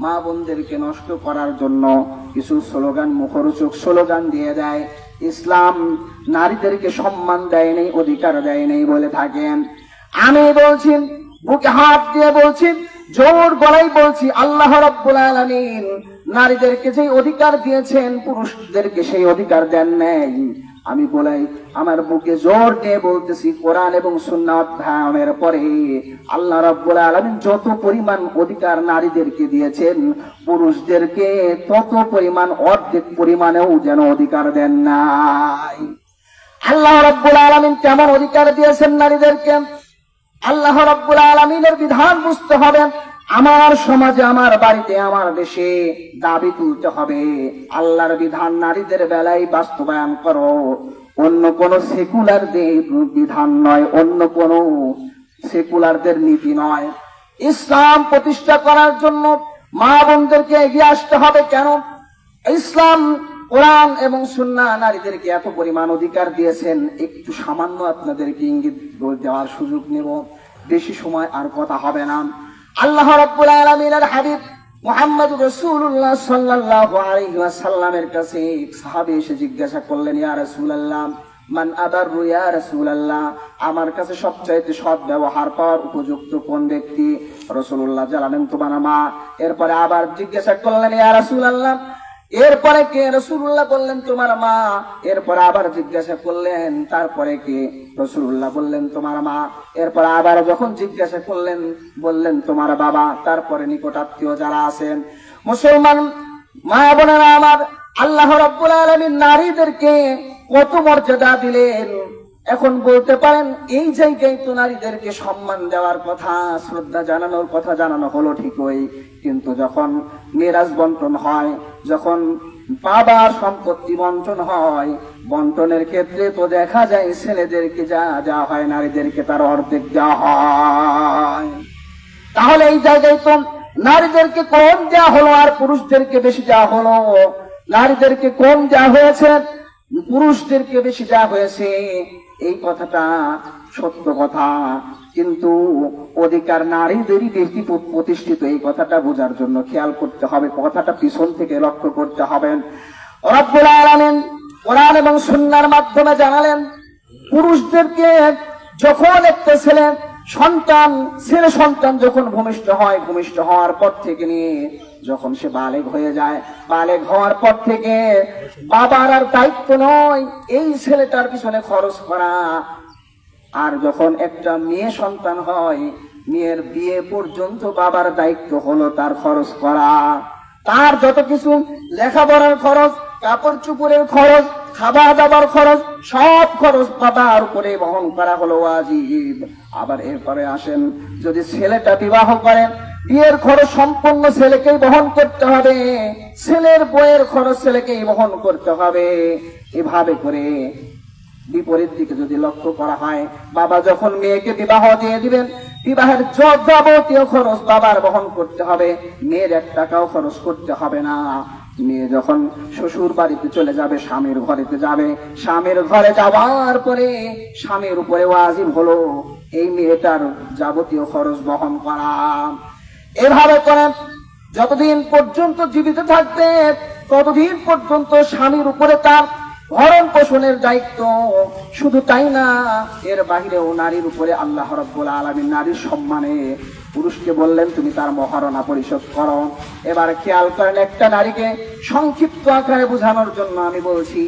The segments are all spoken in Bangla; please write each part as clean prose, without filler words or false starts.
মা বোনদেরকে নষ্ট করার জন্য কিছু স্লোগান, মুখরোচক স্লোগান দিয়ে দেয়। ইসলাম নারীদেরকে সম্মান দেয় নাই, অধিকার দেয় নাই বলে থাকেন। আমি বলছি, বুকে হাত দিয়ে বলছি, জোর গলায় বলছি, আল্লাহ রাব্বুল আলামিন নারীদেরকে যে অধিকার দিয়েছেন পুরুষদেরকে সেই অধিকার দেন নাই। আমি বলাই, আমার বুকে জোর দিয়ে বলতেছি, কোরআন এবং সুন্নাহ অধ্যয়নের পরে আল্লাহ রাব্বুল আলামিন যত পরিমাণ অধিকার নারীদেরকে দিয়েছেন, পুরুষদেরকে তত পরিমাণ, অর্ধেক পরিমাণেও যেন অধিকার দেন নাই। আল্লাহ রাব্বুল আলামিন কেমন অধিকার দিয়েছেন নারীদেরকে? আল্লাহ রাব্বুল আলামিনের বিধান বুঝতে হবে। আমার সমাজে, আমার বাড়িতে, আমার দেশে দাবি তুলতে হবে, আল্লাহর বিধান নারীদের বেলায় বাস্তবায়ন করো। অন্য কোন সেকুলারদের বিধান নয়, অন্য কোন সেকুলারদের নীতি নয়। ইসলাম প্রতিষ্ঠা করার জন্য মা বোনদেরকে এগিয়ে আসতে হবে। কেন? ইসলাম, কোরআন এবং সুন্নাহ নারীদেরকে এত পরিমাণ অধিকার দিয়েছেন। একটু সামান্য আপনাদেরকে ইঙ্গিত দেওয়ার সুযোগ নেব, বেশি সময় আর কথা হবে না। আল্লাহ রাব্বুল আলামিনের হাবিব মুহাম্মদ রাসূলুল্লাহ সাল্লাল্লাহু আলাইহি ওয়াসাল্লামের কাছে এক সাহাবী এসে জিজ্ঞাসা করলেন, ইয়া রাসূলুল্লাহ, মান আদারু ইয়া রাসূলুল্লাহ, আমার কাছে সবচাইতে সৎ ব্যবহার পাওয়ার উপযুক্ত কোন ব্যক্তি? রাসূলুল্লাহ জানালেন, তোমার মা। এরপরে আবার জিজ্ঞাসা করলেন, ইয়া রাসূলুল্লাহ, এরপরে কে? রাসূলুল্লাহ বললেন, তোমার মা। এরপরে আবার জিজ্ঞাসা করলেন, তারপরে কে? রাসূলুল্লাহ বললেন, তোমার মা। এরপরে আবার যখন জিজ্ঞাসা করলেন, বললেন, তোমার বাবা। তারপরে নিকট আত্মীয় যারা আছেন। মুসলমান মা বোনেরা আমার, আল্লাহ রাব্বুল আলামিন নারীদেরকে কত মর্যাদা দিলেন। এখন বলতে পারেন, এই জায়গায় তো নারীদেরকে সম্মান দেওয়ার কথা, শ্রদ্ধা জানানোর কথা জানানো হলো ঠিকই, কিন্তু যখন মিরাজ বন্টন হয়, যখন বাবার সম্পত্তি বন্টন হয়, বন্টনের ক্ষেত্রে তো দেখা যায় ছেলেদেরকে যা যা হয় নারীদেরকে তার অর্ধেক দেওয়া হয়। তাহলে এই জায়গায় তো নারীদেরকে কম দেওয়া হলো আর পুরুষদেরকে বেশি দেওয়া হলো। নারীদেরকে কম দেওয়া হয়েছে, পুরুষদেরকে বেশি দেওয়া হয়েছে। এই কথাটা সত্য কথা, কিন্তু অধিকার নারীদেরই বেশি প্রতিষ্ঠিত। এই কথাটা বোঝার জন্য খেয়াল করতে হবে, কথাটা পিছন থেকে লক্ষ্য করতে হবে। রব্বুল আলামিন কোরআন এবং সুন্নাহর মাধ্যমে জানালেন, পুরুষদেরকে যখন একটা ছেলে সন্তান যখন ভূমিষ্ঠ হয়, ভূমিষ্ঠ হওয়ার পর থেকে নিয়ে যখন সে বালেগ হয়ে যায়, বালেগ হওয়ার পর থেকে বাবার আর দায়িত্ব নয় এই ছেলেটার পিছনে খরচ করা। আর যখন একটা মেয়ে সন্তান হয়, মেয়ের বিয়ে পর্যন্ত বাবার দায়িত্ব হলো তার খরচ করা। তার যত কিছু লেখাপড়ার খরচ, কাপড় চোপড়ের খরচ, খাওয়া দাবার খরচ, সব খরচ বাবার উপরে বহন করা হলো ওয়াজিব। আবার এরপরে আসেন, যদি ছেলেটা বিবাহ করেন, বিয়ের খরচ সম্পূর্ণ ছেলেকেই বহন করতে হবে, ছেলের বইয়ের খরচ ছেলেকেই বহন করতে হবে। এভাবে করে বিপরীত দিকে যদি লক্ষ্য করা হয়, বাবা যখন মেয়েকে বিবাহ দিয়ে দিবেন, বিবাহের যাবতীয় খরচ বাবার বহন করতে হবে, মেয়ের 1 টাকাও খরচ করতে হবে না। মেয়ে যখন শ্বশুর বাড়িতে চলে যাবে, স্বামীর ঘরেতে যাবে, স্বামীর ঘরে যাওয়ার পরে স্বামীর উপরে ওয়াজিব হলো এই মেয়েটার যাবতীয় খরচ বহন করা। এভাবে করে যতদিন পর্যন্ত জীবিত থাকবে ততদিন পর্যন্ত স্বামীর উপরে তার ভরণ পোষণের দায়িত্ব। শুধু তাই না, এর বাহিরেও নারীর উপরে আল্লাহ রাব্বুল আলামিন নারীর সম্মানে পুরুষকে বললেন, তুমি তার মহারণা পরিশোধ করো। এবার খেয়াল করেন, একটা নারীকে সংক্ষিপ্ত আকারে বোঝানোর জন্য আমি বলছি,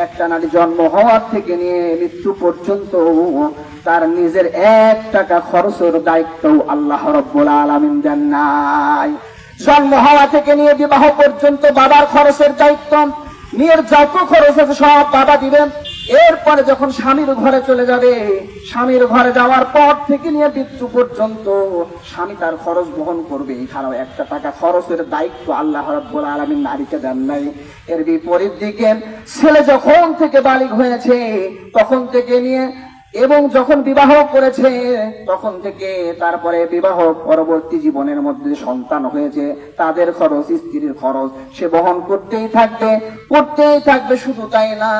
একটা নারী জন্ম হওয়ার থেকে নিয়ে মৃত্যু পর্যন্ত তার নিজের 1 টাকা খরচের দায়িত্ব আল্লাহ রাব্বুল আলামিন দেন নাই। জন্ম হওয়া থেকে নিয়ে বিবাহ পর্যন্ত বাবার খরচের দায়িত্ব, মেয়ের যত খরচ আছে সব বাবা দিবেন। এরপরে যখন স্বামীর ঘরে চলে যাবে, স্বামীর ঘরে যাওয়ার পর থেকে নিয়ে মৃত্যু পর্যন্ত স্বামী তার খরচ বহন করবে। এখানেও 1 টাকা খরচের দায়িত্ব আল্লাহ রাব্বুল আলামিন নারীকে দেন নাই। এর বিপরীত দিকে ছেলে যখন থেকে বালিগ হয়েছে তখন থেকে নিয়ে এবং যখন বিবাহ করেছে তখন থেকে তারপরে বিবাহ পরবর্তী জীবনের মধ্যে সন্তান হয়েছে, তাদের খরচ, স্ত্রীর খরচ সে বহন করতেই থাকবে। শুধু তাই না,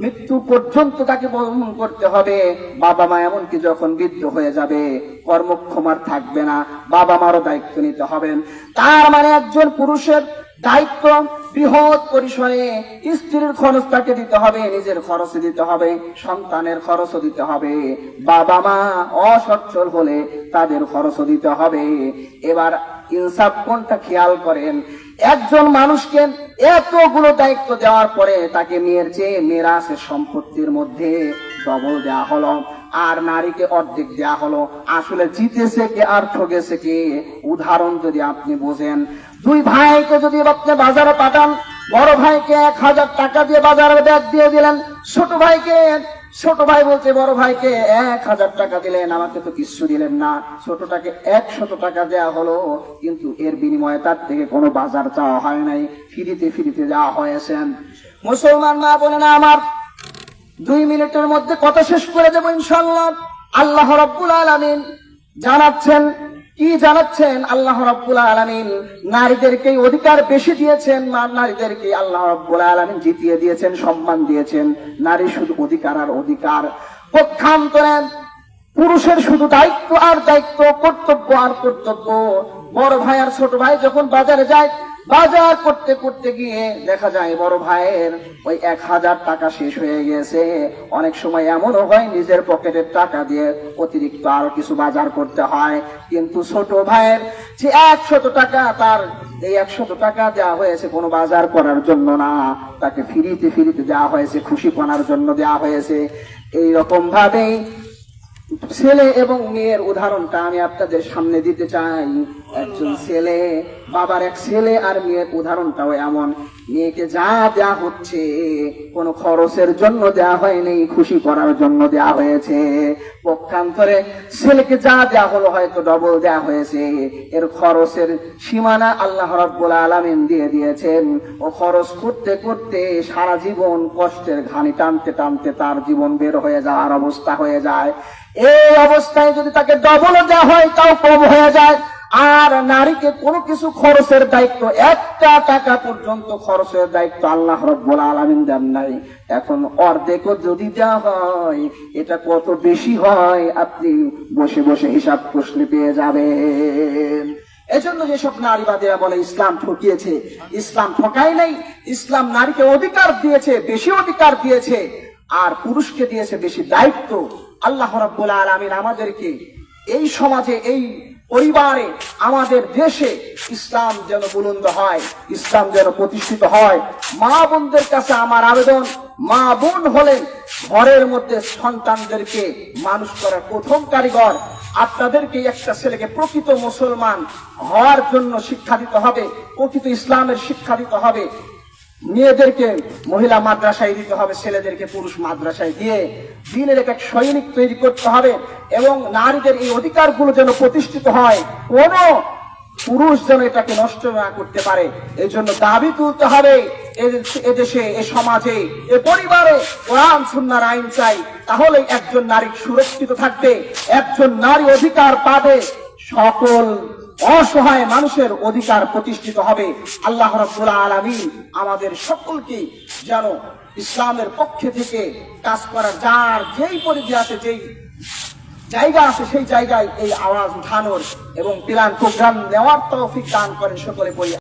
মৃত্যু পর্যন্ত তাকে বহন করতে হবে। বাবা মা এমনকি যখন বৃদ্ধ হয়ে যাবে, কর্মক্ষম আর থাকবে না, বাবা মারও দায়িত্ব নিতে হবে। তার মানে একজন পুরুষের দায়িত্ব বৃহৎ পরিসরে, স্ত্রীর খরচ তাকে দিতে হবে, নিজের খরচ দিতে হবে, সন্তানের খরচও দিতে হবে, বাবা মা অসচ্ছল হলে তাদের খরচও দিতে হবে। এবার ইনসাফ কোনটা খেয়াল করেন, একজন মানুষকে এতগুলো দায়িত্ব দেওয়ার পরে তাকে মেয়ের চেয়ে মেরাসের সম্পত্তির মধ্যে ডবল দেওয়া হলো, আর নারীকে অর্ধেক দেওয়া হলো। আসলে জিতেছে কে আর ঠকেছে কে? উদাহরণ যদি আপনি বোঝেন, দুই ভাইকে যদি আপনি বাজারে পাঠান, বড় ভাইকে 1000 টাকা দিয়ে বাজারে ব্যাগ দিয়ে দিলেন, ছোট ভাই বলছে বড় ভাইকে 1000 টাকা দিলেন, আমাকে তো কিছু দিলেন না। ছোটটাকে 100 টাকা দেওয়া হলো, কিন্তু এর বিনিময়ে তার থেকে কোনো বাজার চাওয়া হয় নাই, ফ্রিতে দেওয়া হয়েছে। মুসলমান মা বোনেরা আমার, 2 মিনিটের মধ্যে কথা শেষ করে দেবো ইনশাআল্লাহ। আল্লাহ রাব্বুল আলামিন জানাচ্ছেন আল্লাহ রাব্বুল আলামিন নারীদেরকে অধিকার বেশি দিয়েছেন, নারীদেরকে আল্লাহ রাব্বুল আলামিন জিতিয়ে দিয়েছেন, সম্মান দিয়েছেন। নারী শুধু অধিকার আর অধিকার, পক্ষান্তরে পুরুষের শুধু দায়িত্ব আর দায়িত্ব, কর্তব্য আর কর্তব্য। বড় ভাই আর ছোট ভাই যখন বাজারে যায়, বাজার করতে গিয়ে দেখা যায় বড় ভাইয়ের ওই 1000 টাকা শেষ হয়ে গেছে। অনেক সময় এমনও হয় নিজের পকেটের টাকা দিয়ে অতিরিক্ত আরো কিছু বাজার করতে হয়, কিন্তু ছোট ভাইয়ের যে 100 টাকা, তার এই 100 টাকা দেওয়া হয়েছে কোনো বাজার করার জন্য না, তাকে ফ্রিতে দেওয়া হয়েছে, খুশি করার জন্য দেওয়া হয়েছে। এইরকম ভাবেই ছেলে এবং মেয়ের উদাহরণটা আমি আপনাদের সামনে দিতে চাই। একজন ছেলে, বাবার এক ছেলে আর মেয়ের উদাহরণটাও এমন। মেয়েকে যা দেয়া হচ্ছে কোনো খরচের জন্য দেয়া হয়নি, খুশি করার জন্য দেয়া হয়েছে। পক্ষান্তরে ছেলেকে যা দেয়া হলো হয়তো ডবল দেয়া হয়েছে। এর খরচের সীমানা আল্লাহ রাব্বুল আলামিন দিয়ে দিয়েছেন। ও খরচ করতে সারা জীবন কষ্টের ঘানি টানতে তার জীবন বের হয়ে যাওয়ার অবস্থা হয়ে যায়। এই অবস্থায় যদি তাকে ডবল দেওয়া হয় তাও কম হয়ে যায়। আর নারীকে কোনো কিছু খরচের দায়িত্ব, 1 টাকা পর্যন্ত খরচের দায়িত্ব আল্লাহ রাব্বুল আলামিন দেন নাই। এখন অর্ধেকও যদি দেওয়া হয়, এটা কত বেশি হয় আপনি বসে হিসাব করলে পেয়ে যাবেন। এজন্য যেসব নারীবাদীরা বলে ইসলাম ঠকিয়েছে, ইসলাম ঠকায় নাই। ইসলাম নারীকে অধিকার দিয়েছে, বেশি অধিকার দিয়েছে, আর পুরুষকে দিয়েছে বেশি দায়িত্ব। আল্লাহ রাব্বুল আলামিন আমাদেরকে এই সমাজে, এই পরিবারে, আমাদের দেশে ইসলাম যেন বুলন্দ হয়, ইসলাম যেন প্রতিষ্ঠিত হয়। মা বোনদের কাছে আমার আবেদন, মা বোন হলেন ঘরের মধ্যে সন্তানদেরকে মানুষ করার প্রথম কারিগর। আপনাদেরকে একটা ছেলেকে প্রকৃত মুসলমান হওয়ার জন্য শিক্ষা দিতে হবে, প্রকৃত ইসলামের শিক্ষা দিতে হবে। মেয়েদেরকে মহিলা মাদ্রাসায় দিতে হবে, ছেলেদেরকে পুরুষ মাদ্রাসায় দিয়ে দিনের এক সৈনিক তৈরি করতে হবে। এবং নারীদের এই অধিকারগুলো যেন প্রতিষ্ঠিত হয়, কোন পুরুষ যেন এটাকে নষ্ট না করতে পারে। এই জন্য দাবি তুলতে হবে এদেশে, এ সমাজে, এ পরিবারে কোরআন সুন্নাহর আইন চাই। তাহলে একজন নারী সুরক্ষিত থাকবে, একজন নারী অধিকার পাবে, সকল অসহায় মানুষের অধিকার প্রতিষ্ঠিত হবে। আল্লাহ রাব্বুল আলামিন আমাদের সকলকে যেন ইসলামের পক্ষে থেকে কাজ করার, যার যেই পরিধি আছে, যেই জায়গা আছে, সেই জায়গায় এই আওয়াজ উঠানোর এবং প্ল্যান প্রোগ্রাম নেওয়ার তৌফিক দান করেন সকলে বলি।